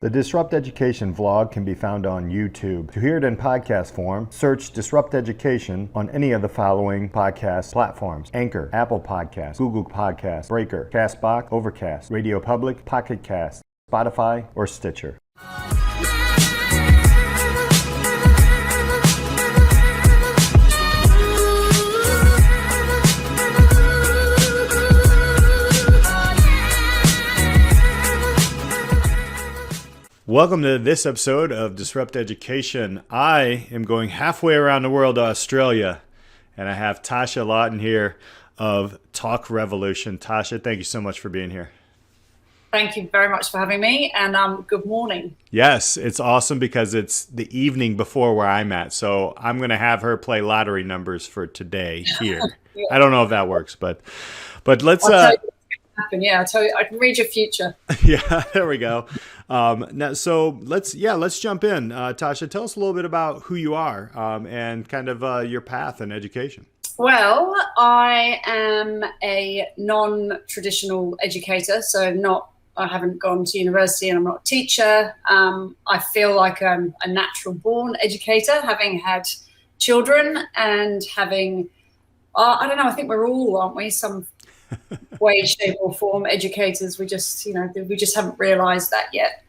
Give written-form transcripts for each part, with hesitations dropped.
The Disrupt Education vlog can be found on YouTube. To hear it in podcast form, search Disrupt Education on any of the following podcast platforms: Anchor, Apple Podcasts, Google Podcasts, Breaker, Castbox, Overcast, Radio Public, Pocket Cast, Spotify, or Stitcher. Welcome to this episode of Disrupt Education. I am going halfway around the world to Australia, and I have Tasha Lawton here of Talk Revolution. Tasha, thank you so much for being here. Thank you very much for having me, and good morning. Yes, it's awesome because it's the evening before where I'm at, so I'm going to have her play lottery numbers for today here. Yeah. I don't know if that works, but let's... Yeah, I'll tell you, I can read your future. Yeah, there we go. Now, so let's jump in. Tasha, tell us a little bit about who you are and kind of your path in education. Well, I am a non-traditional educator, so I haven't gone to university and I'm not a teacher. I feel like I'm a natural born educator, having had children and having, I don't know, I think we're all, aren't we, some way, shape or form educators. We just haven't realized that yet.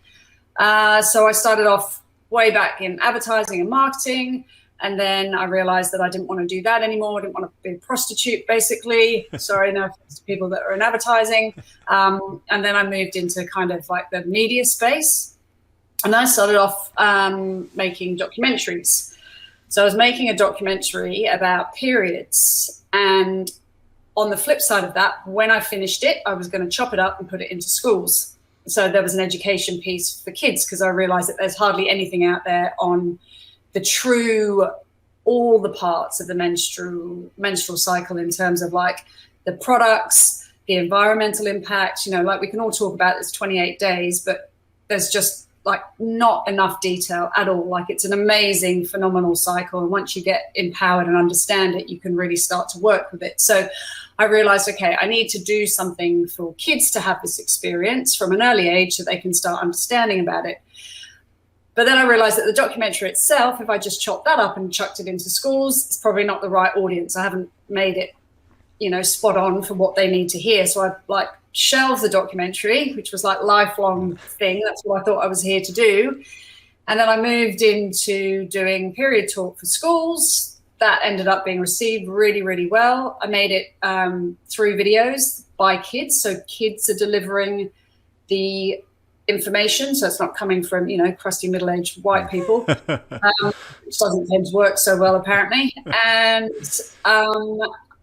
So I started off way back in advertising and marketing, and then I realized that I didn't want to do that anymore. I didn't want to be a prostitute, basically. Sorry, no offense to people that are in advertising. And then I moved into kind of like the media space, and I started off making documentaries. So I was making a documentary about periods, and on the flip side of that, when I finished it, I was going to chop it up and put it into schools. So there was an education piece for kids, because I realized that there's hardly anything out there on the true, all the parts of the menstrual cycle in terms of like the products, the environmental impact, like we can all talk about this 28 days, but there's just like not enough detail at all. Like it's an amazing, phenomenal cycle. And once you get empowered and understand it, you can really start to work with it. So I realized, okay, I need to do something for kids to have this experience from an early age so they can start understanding about it. But then I realized that the documentary itself, if I just chopped that up and chucked it into schools, it's probably not the right audience. I haven't made it, spot on for what they need to hear. So I shelved the documentary, which was like lifelong thing. That's what I thought I was here to do. And then I moved into doing period talk for schools. That ended up being received really, really well. I made it through videos by kids. So kids are delivering the information. So it's not coming from, crusty middle-aged white people, which doesn't tend to work so well, apparently.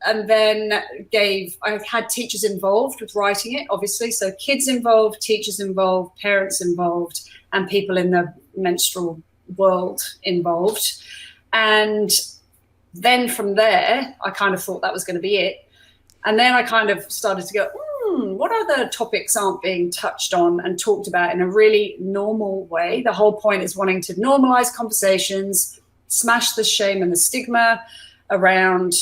And then I had teachers involved with writing it, obviously. So kids involved, teachers involved, parents involved, and people in the menstrual world involved. And then from there, I kind of thought that was going to be it. And then I kind of started to go, what other topics aren't being touched on and talked about in a really normal way? The whole point is wanting to normalize conversations, smash the shame and the stigma around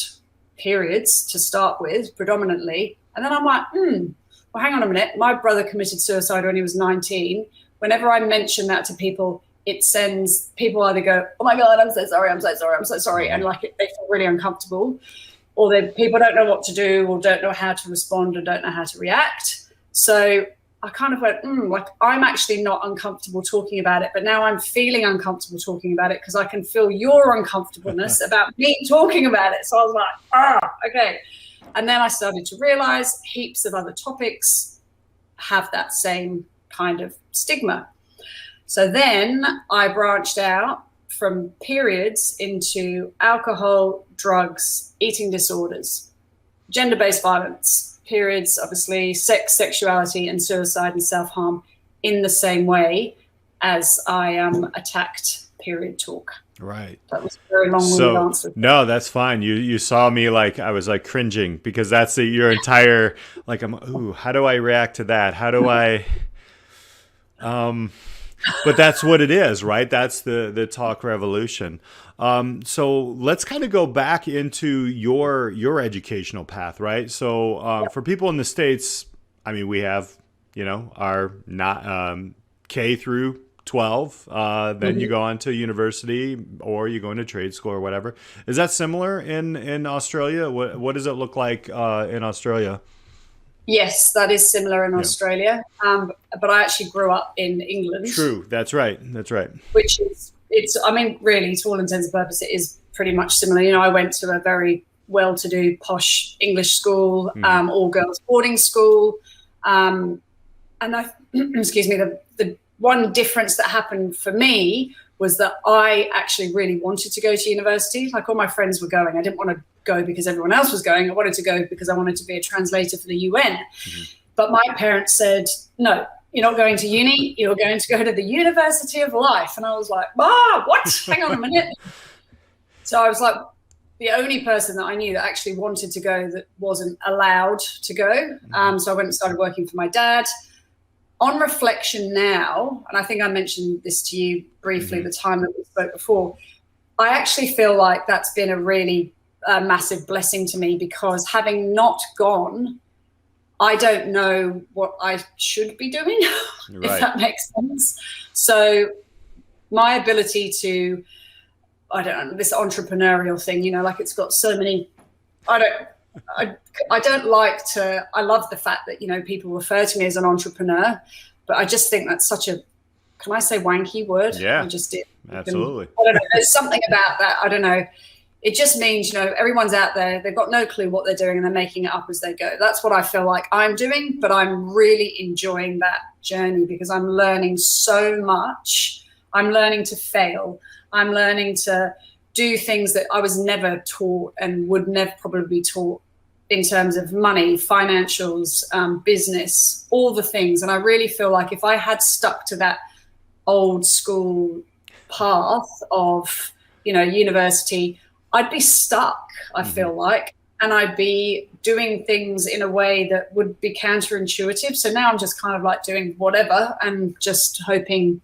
periods to start with, predominantly. And then I'm like, well, hang on a minute. My brother committed suicide when he was 19. Whenever I mention that to people, it sends people either go, oh my God, I'm so sorry, I'm so sorry, I'm so sorry. And they feel really uncomfortable, or people don't know what to do, or don't know how to respond, or don't know how to react. So I kind of went, I'm actually not uncomfortable talking about it, but now I'm feeling uncomfortable talking about it because I can feel your uncomfortableness about me talking about it. So I was like, okay. And then I started to realize heaps of other topics have that same kind of stigma. So then I branched out from periods into alcohol, drugs, eating disorders, gender-based violence, periods, obviously, sex, sexuality, and suicide and self-harm in the same way as I attacked period talk. Right. That was a very long-winded answer. No, that's fine. You saw me like I was like cringing because that's your entire like how do I react to that? How do I but that's what it is, right? That's the talk revolution. So let's kind of go back into your educational path, right? So for people in the States, I mean, we have, our not K through 12. Then you go on to university, or you go into trade school or whatever. Is that similar in Australia? What does it look like in Australia? Yes, that is similar in Yeah. Australia. But I actually grew up in England. True. That's right. That's right. Which I mean, really, to all intents and purposes, it is pretty much similar. You know, I went to a very well-to-do, posh English school, all girls boarding school. And excuse me, the one difference that happened for me was that I actually really wanted to go to university. Like, all my friends were going. I didn't want to go because everyone else was going. I wanted to go because I wanted to be a translator for the UN. But my parents said, no, you're not going to uni. You're going to go to the University of Life. And I was like, what? Hang on a minute. So I was like the only person that I knew that actually wanted to go that wasn't allowed to go. So I went and started working for my dad. On reflection now, and I think I mentioned this to you briefly the time that we spoke before, I actually feel like that's been a really massive blessing to me, because having not gone, I don't know what I should be doing, Right. if that makes sense. So my ability to, I don't know, this entrepreneurial thing, you know, like, it's got so many, I don't like to, I love the fact that, you know, people refer to me as an entrepreneur, but I just think that's such a, can I say wanky word? Yeah, I just did. absolutely. I don't know. There's something about that. I don't know. It just means, you know, everyone's out there. They've got no clue what they're doing, and they're making it up as they go. That's what I feel like I'm doing, but I'm really enjoying that journey, because I'm learning so much. I'm learning to fail. I'm learning to do things that I was never taught and would never probably be taught, in terms of money, financials, business, all the things. And I really feel like if I had stuck to that old school path of, you know, university, I'd be stuck, I feel like, and I'd be doing things in a way that would be counterintuitive. So now I'm just kind of like doing whatever and just hoping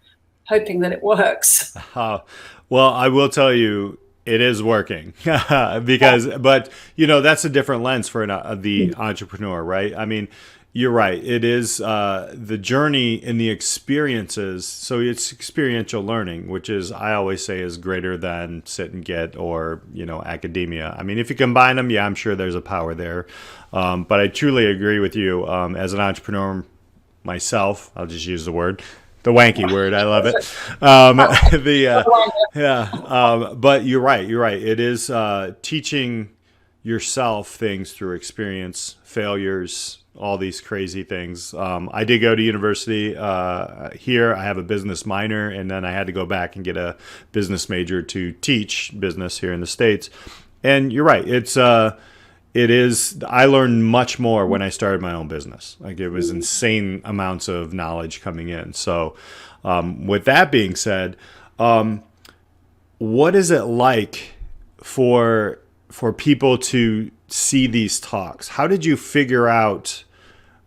that it works. Well, I will tell you, it is working because, but you know, that's a different lens for the entrepreneur, right? I mean, you're right. It is the journey and the experiences. So it's experiential learning, which is, I always say, is greater than sit and get, or, you know, academia. I mean, if you combine them, yeah, I'm sure there's a power there. But I truly agree with you. As an entrepreneur myself, I'll just use the wanky word. I love it. But you're right. You're right. It is teaching yourself things through experience, failures, all these crazy things. I did go to university here. I have a business minor, and then I had to go back and get a business major to teach business here in the States. And you're right. It is, I learned much more when I started my own business. Like, it was insane amounts of knowledge coming in. So with that being said, what is it like for people to see these talks? How did you figure out,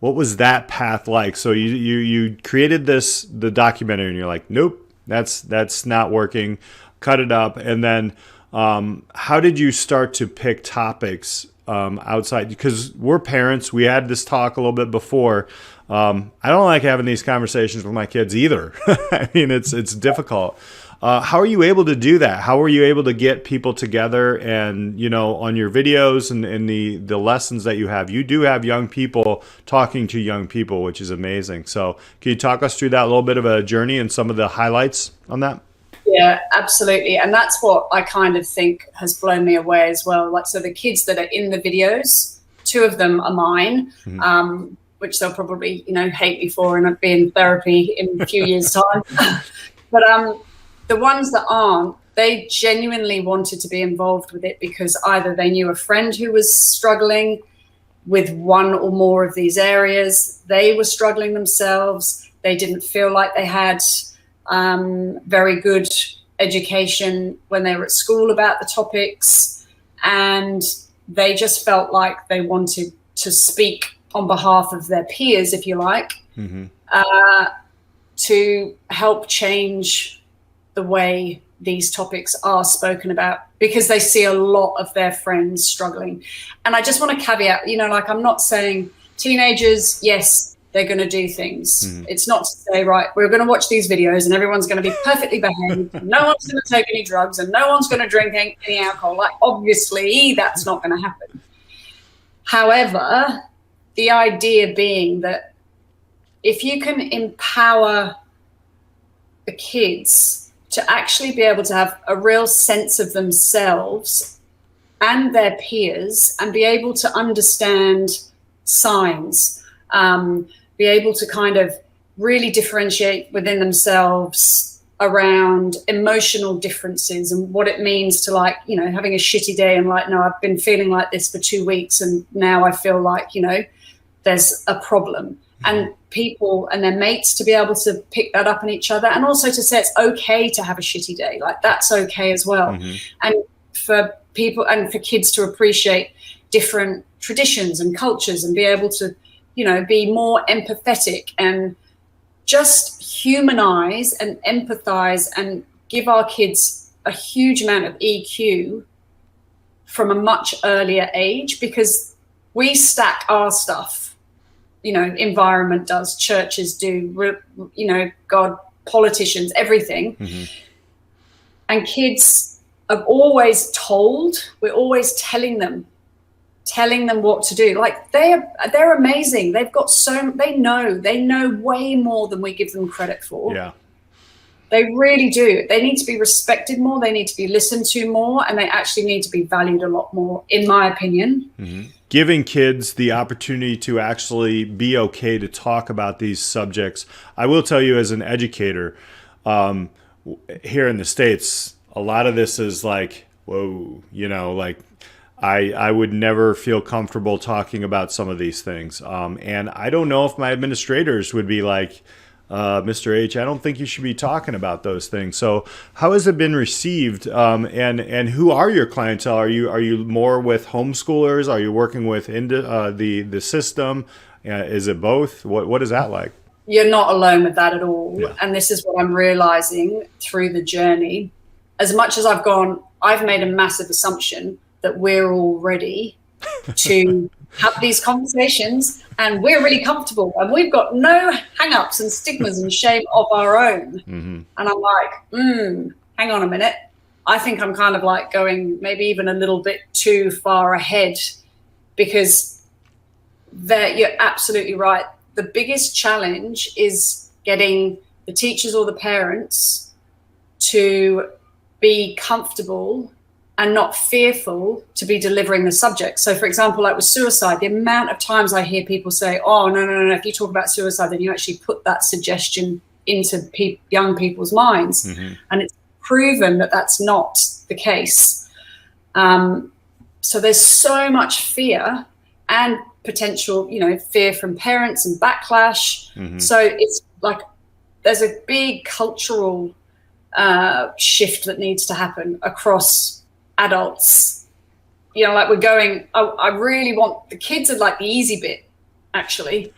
what was that path like? So you created the documentary, and you're like, nope, that's not working. Cut it up. And then how did you start to pick topics outside? Because we're parents. We had this talk a little bit before. I don't like having these conversations with my kids either. I mean, it's difficult. How are you able to do that? How are you able to get people together? And, you know, on your videos and the lessons that you do have young people talking to young people, which is amazing. So can you talk us through that, a little bit of a journey and some of the highlights on that? Yeah, absolutely. And that's what I kind of think has blown me away as well. Like, so the kids that are in the videos, 2 of them are mine, which they'll probably, you know, hate me for, and I'll be in therapy in a few years' time. But the ones that aren't, they genuinely wanted to be involved with it because either they knew a friend who was struggling with one or more of these areas, they were struggling themselves, they didn't feel like they had very good education when they were at school about the topics, and they just felt like they wanted to speak on behalf of their peers, if you like, to help change the way these topics are spoken about, because they see a lot of their friends struggling. And I just want to caveat, you know, like, I'm not saying teenagers, yes, they're going to do things. It's not to say, right, we're going to watch these videos and everyone's going to be perfectly behaved. No one's going to take any drugs and no one's going to drink any alcohol. Like, obviously, that's not going to happen. However, the idea being that if you can empower the kids to actually be able to have a real sense of themselves and their peers and be able to understand signs, be able to kind of really differentiate within themselves around emotional differences and what it means to, like, you know, having a shitty day and like, no, I've been feeling like this for 2 weeks and now I feel like, you know, there's a problem. And people and their mates to be able to pick that up on each other, and also to say it's okay to have a shitty day, like that's okay as well. And for people and for kids to appreciate different traditions and cultures and be able to, you know, be more empathetic and just humanize and empathize and give our kids a huge amount of EQ from a much earlier age, because we stack our stuff. You know, environment does, churches do, you know, God, politicians, everything. And kids are always told, we're always telling them what to do. Like they're amazing. They've got they know way more than we give them credit for. Yeah. They really do. They need to be respected more. They need to be listened to more, and they actually need to be valued a lot more, in my opinion. Giving kids the opportunity to actually be okay to talk about these subjects. I will tell you, as an educator, here in the States, a lot of this is like, whoa, you know, like I would never feel comfortable talking about some of these things. And I don't know if my administrators would be like, Mr. H, I don't think you should be talking about those things. So how has it been received? And who are your clientele? Are you more with homeschoolers? Are you working with the system? Is it both? What is that like? You're not alone with that at all. Yeah. And this is what I'm realizing through the journey. As much as I've made a massive assumption that we're all ready to have these conversations and we're really comfortable and we've got no hang-ups and stigmas and shame of our own. And I'm like, hang on a minute. I think I'm kind of like going maybe even a little bit too far ahead, because you're absolutely right. The biggest challenge is getting the teachers or the parents to be comfortable and not fearful to be delivering the subject. So, for example, like with suicide, the amount of times I hear people say, oh, no, if you talk about suicide, then you actually put that suggestion into young people's minds. And it's proven that that's not the case. So there's so much fear and potential, you know, fear from parents and backlash. So it's like there's a big cultural shift that needs to happen across adults. You know, like we're going, I really want, the kids are like the easy bit, actually.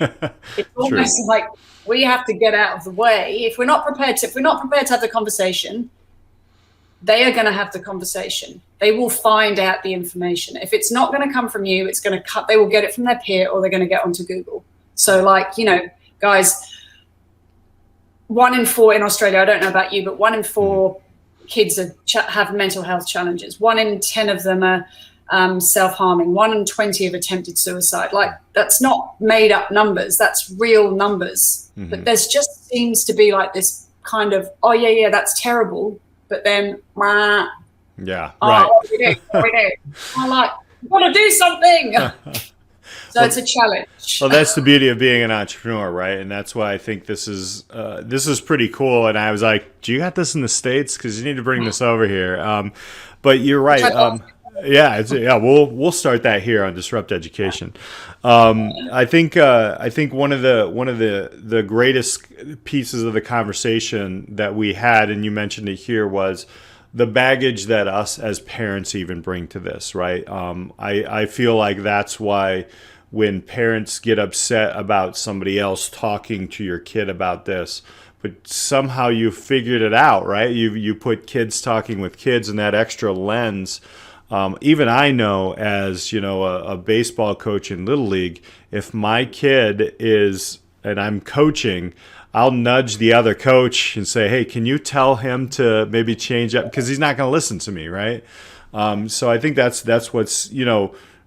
It's almost like we have to get out of the way. If we're not prepared to have the conversation, they are going to have the conversation. They will find out the information. If it's not going to come from you, it's going to they will get it from their peer, or they're going to get onto Google. So, like, you know, guys, 1 in 4 in Australia, I don't know about you, but 1 in 4 kids have mental health challenges. 1 in 10 of them are self-harming. 1 in 20 have attempted suicide. Like, that's not made up numbers. That's real numbers. But there's just seems to be like this kind of, oh, yeah, that's terrible. But then, yeah, right. We do. I'm like, we've got to do something. So it's a challenge. Well, that's the beauty of being an entrepreneur, right? And that's why I think this is pretty cool. And I was like, do you got this in the States? Because you need to bring this over here. But you're right. We'll start that here on Disrupt Education. I think one of the greatest pieces of the conversation that we had, and you mentioned it here, was the baggage that us as parents even bring to this, right? I feel like that's why when parents get upset about somebody else talking to your kid about this, but somehow you figured it out, right? You put kids talking with kids and that extra lens. Even I know, as you know, a baseball coach in Little League, if my kid is and I'm coaching, I'll nudge the other coach and say, hey, can you tell him to maybe change up? Because he's not going to listen to me, right? So I think that's what's,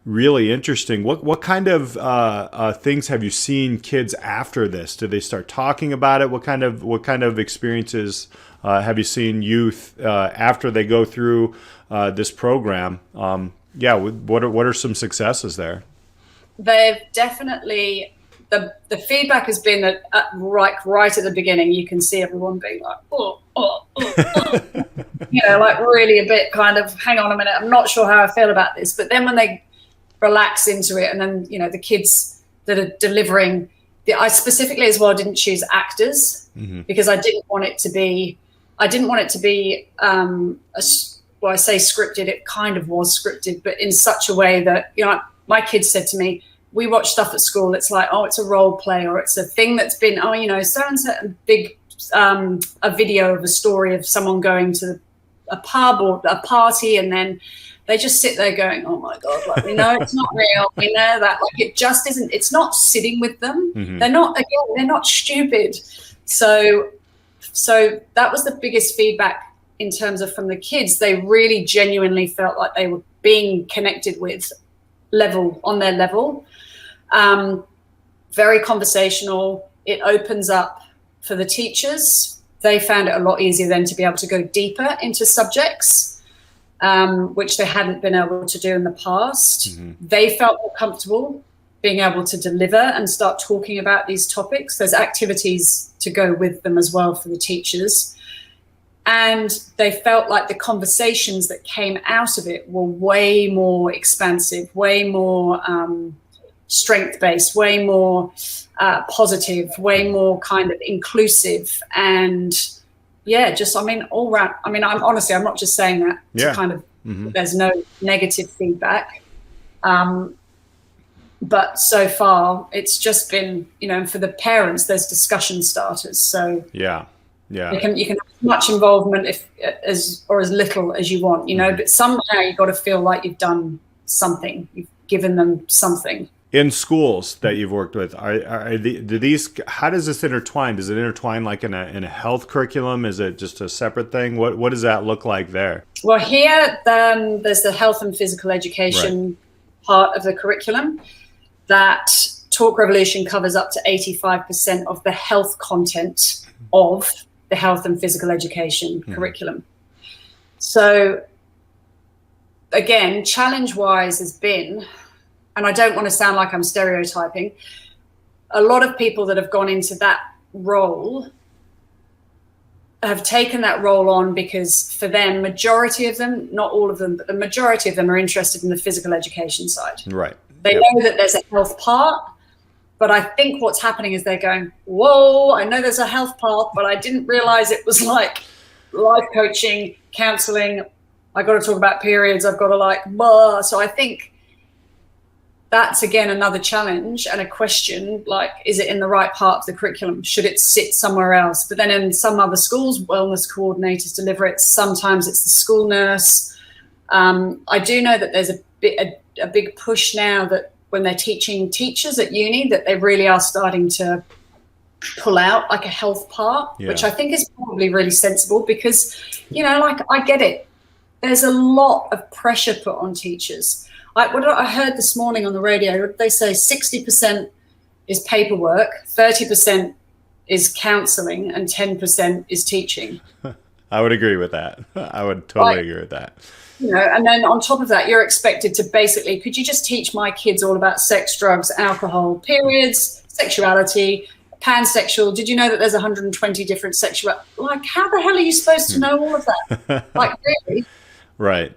really interesting. What kind of things have you seen kids after this? Do they start talking about it? What kind of experiences have you seen youth after they go through this program? What are some successes there? They've definitely, the feedback has been that right at the beginning, you can see everyone being like, oh. Like really a bit kind of, hang on a minute, I'm not sure how I feel about this. But then when they relax into it, and then, the kids that are delivering, I specifically as well didn't choose actors because I didn't want it to be, I say scripted, it kind of was scripted, but in such a way that, my kids said to me, we watch stuff at school, it's like, oh, it's a role play, or it's a thing that's been, so-and-so, a big, a video of a story of someone going to a pub or a party, and then they just sit there going, oh my God, like, we know it's not real, we know that, like, it just isn't, it's not sitting with them. They're not stupid. So that was the biggest feedback in terms of from the kids. They really genuinely felt like they were being connected with on their level. Very conversational. It opens up for the teachers. They found it a lot easier then to be able to go deeper into subjects, which they hadn't been able to do in the past. They felt more comfortable being able to deliver and start talking about these topics. There's activities to go with them as well for the teachers. And they felt like the conversations that came out of it were way more expansive, way more strength-based, way more positive, way more kind of inclusive. And all round. I'm not just saying that to kind of, there's no negative feedback. But so far it's just been, for the parents, there's discussion starters. So you can have as much involvement as little as you want, but somehow you've got to feel like you've done something, you've given them something. In schools that you've worked with, how does this intertwine? Does it intertwine like in a health curriculum? Is it just a separate thing? What does that look like there? Well, here there's the health and physical education part of the curriculum. That Talk Revolution covers up to 85% of the health content of the health and physical education curriculum. So again, challenge-wise has been, and I don't want to sound like I'm stereotyping, a lot of people that have gone into that role have taken that role on because for them, majority of them, not all of them, but the majority of them are interested in the physical education side. Right. They know that there's a health part, but I think what's happening is they're going, whoa, I know there's a health part, but I didn't realize it was like life coaching, counseling. I got to talk about periods. I've got to blah. So I think that's, again, another challenge and a question, like, is it in the right part of the curriculum? Should it sit somewhere else? But then in some other schools, wellness coordinators deliver it. Sometimes it's the school nurse. I do know that there's a big push now that when they're teaching teachers at uni, that they really are starting to pull out like a health part, which I think is probably really sensible because, I get it. There's a lot of pressure put on teachers. What I heard this morning on the radio, they say 60% is paperwork, 30% is counseling, and 10% is teaching. I would agree with that. I would totally agree with that. And then on top of that, you're expected to basically, could you just teach my kids all about sex, drugs, alcohol, periods, sexuality, pansexual? Did you know that there's 120 different sexual? Like, how the hell are you supposed to know all of that? Like, really? Right.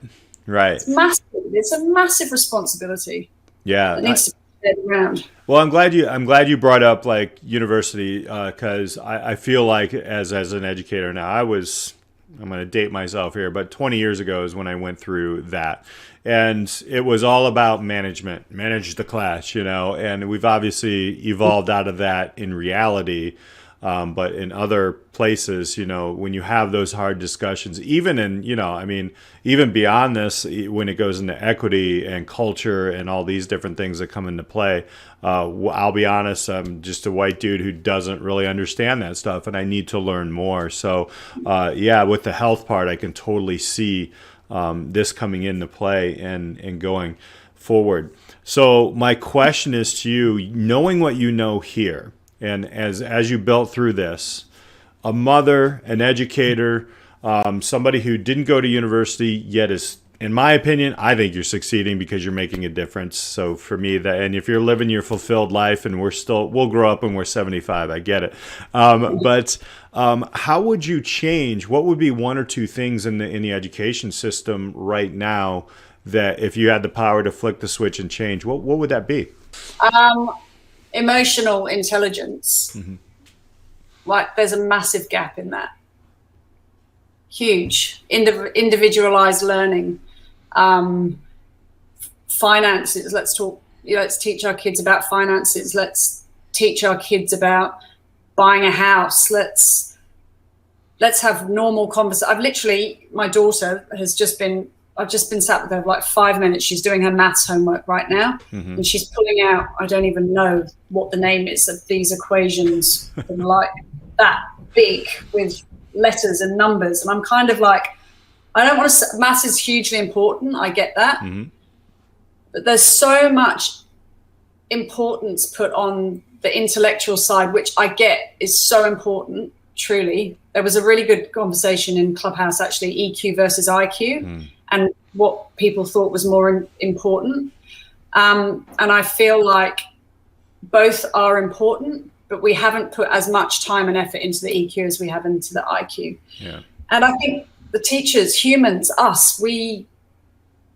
It's massive. It's a massive responsibility. Yeah. It needs to be shared around. Well, I'm glad you brought up like university because I feel like as an educator now, I'm going to date myself here, but 20 years ago is when I went through that. And it was all about manage the class, and we've obviously evolved out of that in reality. But in other places, when you have those hard discussions, even in, even beyond this, when it goes into equity and culture and all these different things that come into play, I'll be honest, I'm just a white dude who doesn't really understand that stuff, and I need to learn more. So, with the health part, I can totally see this coming into play and going forward. So my question is to you, knowing what you know here, and as you built through this, a mother, an educator, somebody who didn't go to university yet is, in my opinion, I think you're succeeding because you're making a difference. So for me, and if you're living your fulfilled life, and we'll grow up and we're 75, I get it. But how would you change? What would be one or two things in the education system right now that if you had the power to flick the switch and change, what would that be? Emotional intelligence. Mm-hmm. Like there's a massive gap in that. Huge. Individualized learning. Finances. Let's teach our kids about finances. Let's teach our kids about buying a house. Let's have normal conversations. My daughter I've just been sat with her like 5 minutes. She's doing her maths homework right now. Mm-hmm. And she's pulling out, I don't even know what the name is of these equations, like that big with letters and numbers. And I'm kind of like, I don't want to, maths is hugely important. I get that. Mm-hmm. But there's so much importance put on the intellectual side, which I get is so important, truly. There was a really good conversation in Clubhouse, actually, EQ versus IQ, and what people thought was more important. And I feel like both are important, but we haven't put as much time and effort into the EQ as we have into the IQ. Yeah. And I think the teachers, humans, us, we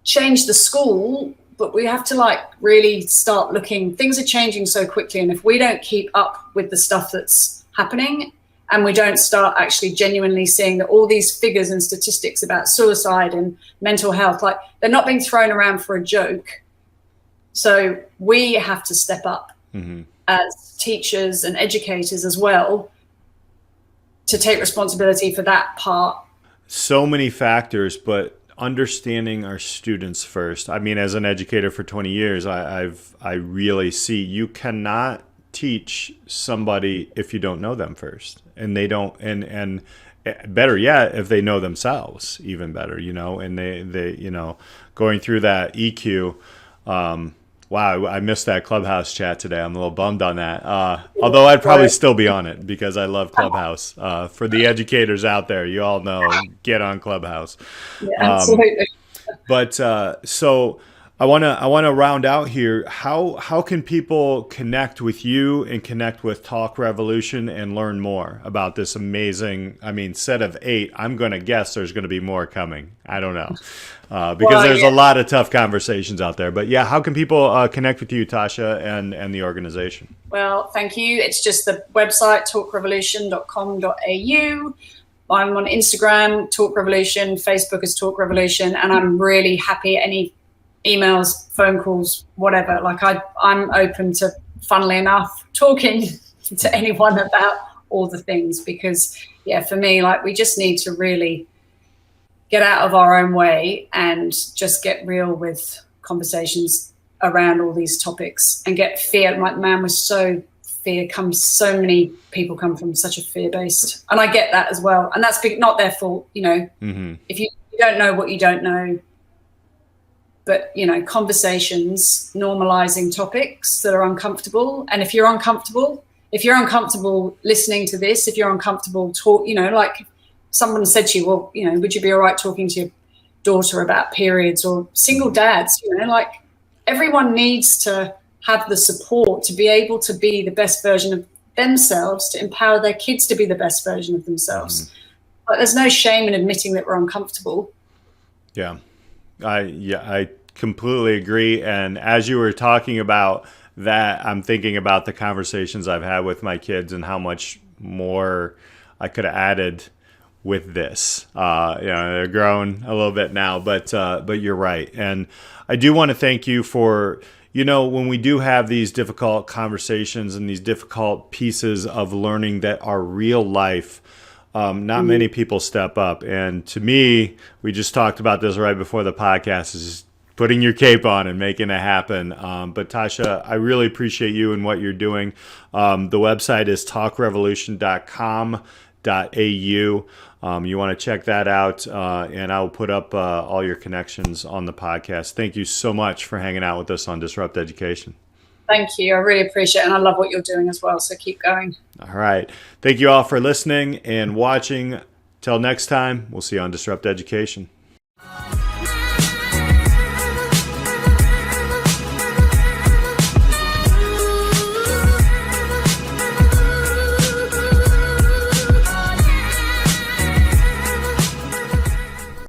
change the school, but we have to really start looking. Things are changing so quickly, and if we don't keep up with the stuff that's happening, and we don't start actually genuinely seeing that all these figures and statistics about suicide and mental health, they're not being thrown around for a joke. So we have to step up as teachers and educators as well to take responsibility for that part. So many factors, but understanding our students first. I mean, as an educator for 20 years, I really see you cannot teach somebody if you don't know them first, and they don't, and better yet, if they know themselves, even better, and they going through that EQ. Wow, I missed that Clubhouse chat today. I'm a little bummed on that. Although I'd probably still be on it because I love Clubhouse. For the educators out there, you all know, get on Clubhouse. Yeah, absolutely. But so I want to round out here. How can people connect with you and connect with Talk Revolution and learn more about this amazing, set of 8? I'm going to guess there's going to be more coming. I don't know. Because there's a lot of tough conversations out there. But yeah, how can people connect with you, Tasha, and the organization? Well, thank you. It's just the website, talkrevolution.com.au. I'm on Instagram, Talk Revolution, Facebook is Talk Revolution, and I'm really happy any emails, phone calls, whatever. I'm open to, funnily enough, talking to anyone about all the things, because for me, we just need to really get out of our own way and just get real with conversations around all these topics and get fear. So many people come from such a fear-based, and I get that as well. And that's not their fault, If you don't know what you don't know, but, conversations, normalizing topics that are uncomfortable. And if you're uncomfortable listening to this, if you're uncomfortable someone said to you, well, would you be all right talking to your daughter about periods, or single dads, everyone needs to have the support to be able to be the best version of themselves, to empower their kids to be the best version of themselves. But there's no shame in admitting that we're uncomfortable. Yeah. I completely agree. And as you were talking about that, I'm thinking about the conversations I've had with my kids and how much more I could have added with this. They're grown a little bit now, but you're right. And I do want to thank you for, when we do have these difficult conversations and these difficult pieces of learning that are real life, not many people step up. And to me, we just talked about this right before the podcast, is just putting your cape on and making it happen. But Tasha, I really appreciate you and what you're doing. The website is talkrevolution.com.au. You want to check that out, and I'll put up all your connections on the podcast. Thank you so much for hanging out with us on Disrupt Education. Thank you. I really appreciate it, and I love what you're doing as well, so keep going. All right. Thank you all for listening and watching. Till next time, we'll see you on Disrupt Education.